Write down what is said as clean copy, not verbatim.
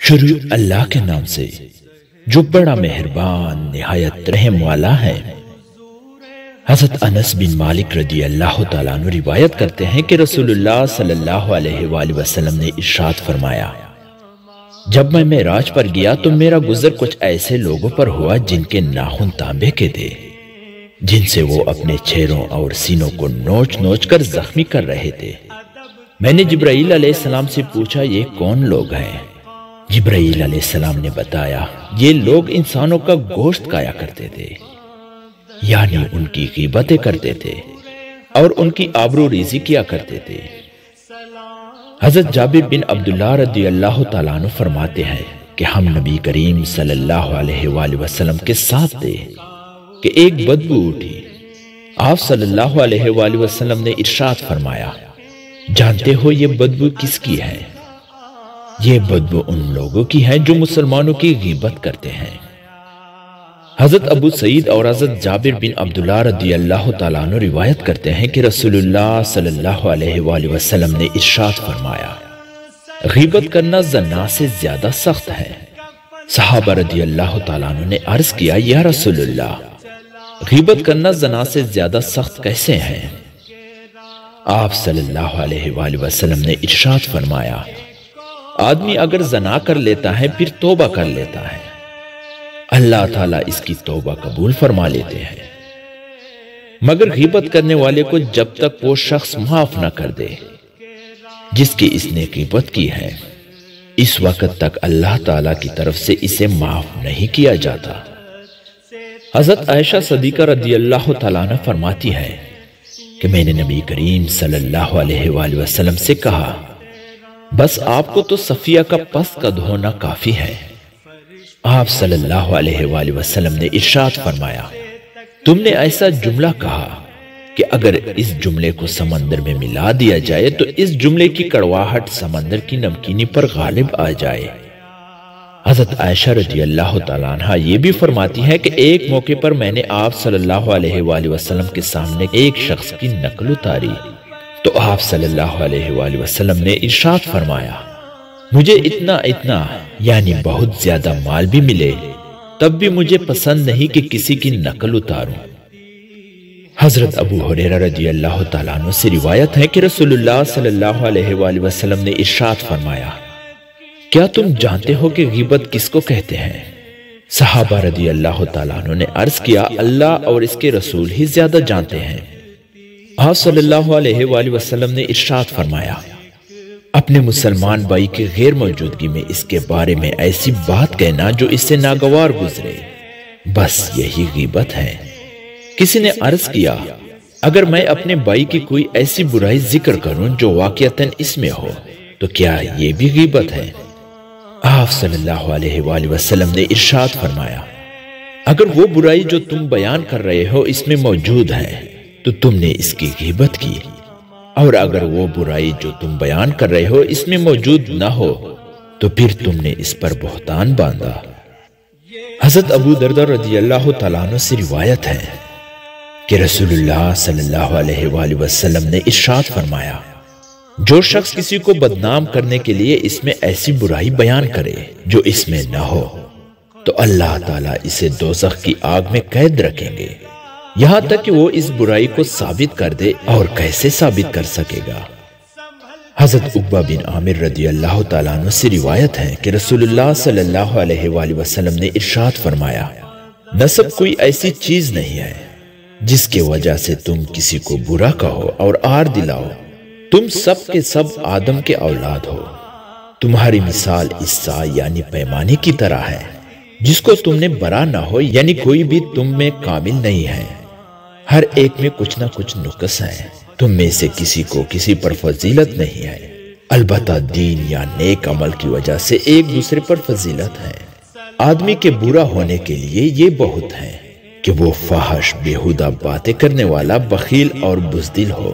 شروع اللہ کے نام سے جو بڑا مہربان نہایت رحم والا ہے۔ حضرت انس بن مالک رضی اللہ تعالیٰ عنہ روایت کرتے ہیں کہ رسول اللہ صلی اللہ علیہ وآلہ وسلم نے ارشاد فرمایا، جب میں معراج پر گیا تو میرا گزر کچھ ایسے لوگوں پر ہوا جن کے ناخن تانبے کے تھے، جن سے وہ اپنے چہروں اور سینوں کو نوچ نوچ کر زخمی کر رہے تھے۔ میں نے جبرائیل علیہ السلام سے پوچھا، یہ کون لوگ ہیں؟ جبرائیل علیہ السلام نے بتایا، یہ لوگ انسانوں کا گوشت کھایا کرتے تھے، یعنی ان کی غیبتیں کرتے تھے اور ان کی آبرو ریزی کیا کرتے تھے۔ حضرت جابر بن عبداللہ رضی اللہ تعالیٰ عنہ فرماتے ہیں کہ ہم نبی کریم صلی اللہ علیہ وآلہ وسلم کے ساتھ تھے کہ ایک بدبو اٹھی۔ آپ صلی اللہ علیہ وآلہ وسلم نے ارشاد فرمایا، جانتے ہو یہ بدبو کس کی ہے؟ یہ بدبو ان لوگوں کی ہے جو مسلمانوں کی غیبت کرتے ہیں۔ حضرت ابو سعید اور حضرت جابر بن عبداللہ رضی اللہ تعالیٰ عنہ روایت کرتے ہیں کہ رسول اللہ صلی اللہ علیہ وآلہ وسلم نے ارشاد فرمایا، غیبت کرنا زنا سے زیادہ سخت ہے۔ صحابہ رضی اللہ تعالیٰ عنہ نے عرض کیا، یا رسول اللہ، غیبت کرنا زنا سے زیادہ سخت کیسے ہے؟ آپ صلی اللہ علیہ وآلہ وسلم نے ارشاد فرمایا، آدمی اگر زنا کر لیتا ہے پھر توبہ کر لیتا ہے، اللہ تعالیٰ اس کی توبہ قبول فرما لیتے ہیں، مگر غیبت کرنے والے کو جب تک وہ شخص معاف نہ کر دے جس کی اس نے غیبت کی ہے، اس وقت تک اللہ تعالیٰ کی طرف سے اسے معاف نہیں کیا جاتا۔ حضرت عائشہ صدیقہ رضی اللہ تعالیٰ عنہ فرماتی ہے کہ میں نے نبی کریم صلی اللہ علیہ وآلہ وسلم سے کہا، بس آپ کو تو صفیہ کا پس کا دھونا کافی ہے۔ آپ صلی اللہ علیہ وآلہ وسلم نے ارشاد فرمایا، تم نے ایسا جملہ کہا کہ اگر اس جملے کو سمندر میں ملا دیا جائے تو اس جملے کی کڑواہٹ سمندر کی نمکینی پر غالب آ جائے۔ حضرت عائشہ رضی اللہ تعالیٰ عنہ یہ بھی فرماتی ہے کہ ایک موقع پر میں نے آپ صلی اللہ علیہ وآلہ وسلم کے سامنے ایک شخص کی نقل اتاری تو آپ صلی اللہ علیہ وآلہ وسلم نے ارشاد فرمایا، مجھے اتنا یعنی بہت زیادہ مال بھی ملے تب بھی مجھے پسند نہیں کہ کسی کی نقل اتاروں۔ حضرت ابو ہریرہ رضی اللہ تعالیٰ عنہ سے روایت ہے کہ رسول اللہ صلی اللہ علیہ وآلہ وسلم نے ارشاد فرمایا، کیا تم جانتے ہو کہ غیبت کس کو کہتے ہیں؟ صحابہ رضی اللہ تعالیٰ عنہ نے عرض کیا، اللہ اور اس کے رسول ہی زیادہ جانتے ہیں۔ آپ صلی اللہ علیہ وآلہ وسلم نے ارشاد فرمایا، اپنے مسلمان بھائی کی غیر موجودگی میں اس کے بارے میں ایسی بات کہنا جو اس سے ناگوار گزرے، بس یہی غیبت ہے۔ کسی نے عرض کیا، اگر میں اپنے بھائی کی کوئی ایسی برائی ذکر کروں جو واقعتاً اس میں ہو تو کیا یہ بھی غیبت ہے؟ آپ صلی اللہ علیہ وآلہ وسلم نے ارشاد فرمایا، اگر وہ برائی جو تم بیان کر رہے ہو اس میں موجود ہے تو تم نے اس کی غیبت کی، اور اگر وہ برائی جو تم بیان کر رہے ہو اس میں موجود نہ ہو تو پھر تم نے اس پر بہتان باندھا۔ حضرت ابو دردہ رضی اللہ تعالیٰ عنہ سے روایت ہے کہ رسول اللہ صلی اللہ علیہ وآلہ وسلم نے ارشاد فرمایا، جو شخص کسی کو بدنام کرنے کے لیے اس میں ایسی برائی بیان کرے جو اس میں نہ ہو تو اللہ تعالیٰ اسے دوزخ کی آگ میں قید رکھیں گے یہاں تک کہ وہ اس برائی کو ثابت کر دے، اور کیسے ثابت کر سکے گا؟ حضرت عقبہ بن عامر رضی اللہ تعالیٰ عنہ سے روایت ہے کہ رسول اللہ صلی اللہ علیہ وآلہ وسلم نے ارشاد فرمایا، نسب کوئی ایسی چیز نہیں ہے جس کے وجہ سے تم کسی کو برا کہو اور آر دلاؤ، تم سب کے سب آدم کے اولاد ہو، تمہاری مثال عصا یعنی پیمانے کی طرح ہے، جس کو تم نے برا نہ ہو، یعنی کوئی بھی تم میں کامل نہیں ہے، ہر ایک میں کچھ نہ کچھ نقص ہے، تم میں سے کسی کو کسی پر فضیلت نہیں ہے، البتہ دین یا نیک عمل کی وجہ سے ایک دوسرے پر فضیلت ہے۔ آدمی کے برا ہونے کے لیے یہ بہت ہے کہ وہ فحش بیہودہ باتیں کرنے والا، بخیل اور بزدل ہو۔